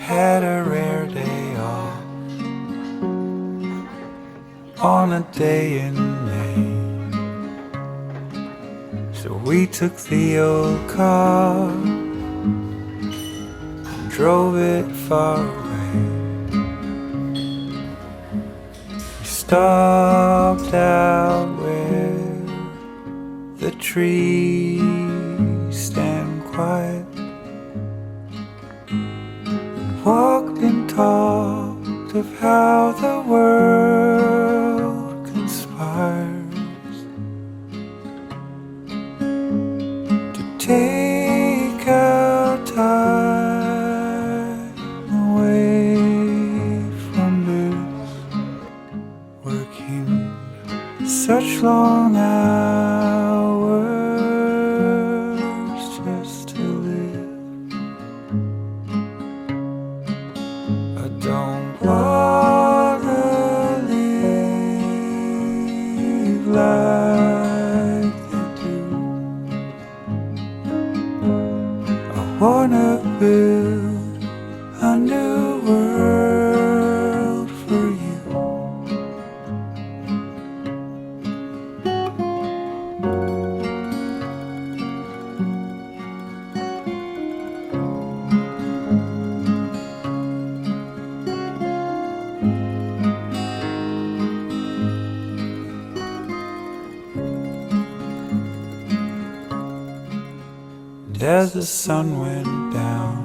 Had a rare day off on a day in May, so we took the old car and drove it far away. We stopped out where the trees stand quiet, walked and talked of how the world conspires to take our time away from this, working such long hours just to live. I don't wanna live like they do. I wanna build a new world for you. And as the sun went down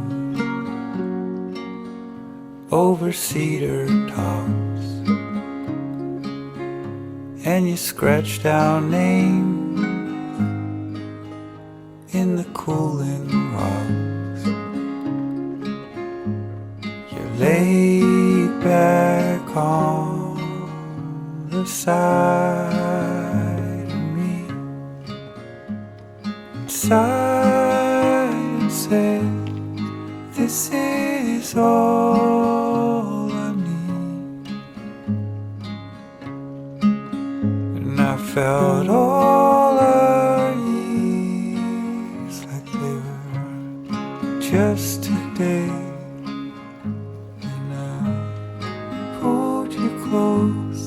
over cedar tops, and you scratched our names in the cooling rocks, you laid back on the side of me, and sighed and said, "This is all I need." And I felt all our years like they were just today. And I pulled you close,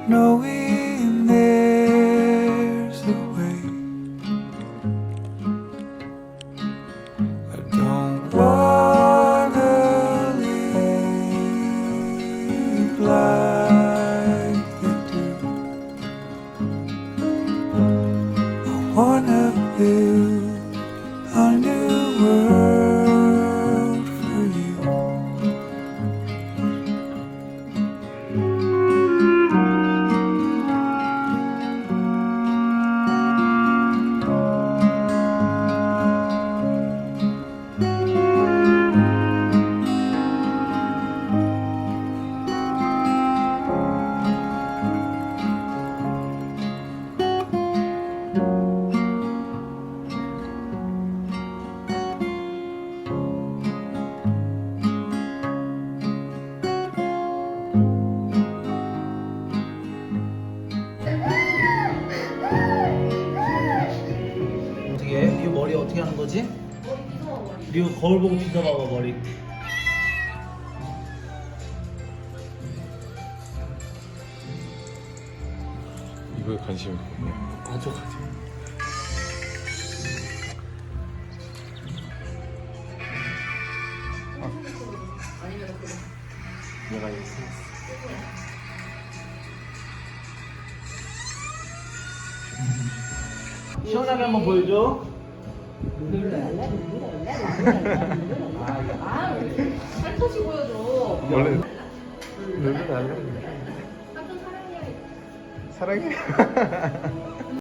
knowing there's a way. I don't wanna live like they do. I wanna build a new world for you. 어떻게 해? 이 머리 어떻게 하는 거지? 리오 거울 보고 빗어봐봐 머리. 이거에 관심이 있군요. 아주 가지. 내가 있어. 시원하게 한번 보여줘. 살토시 보여줘. 원래 룰루 달라. 사랑해. 사랑해.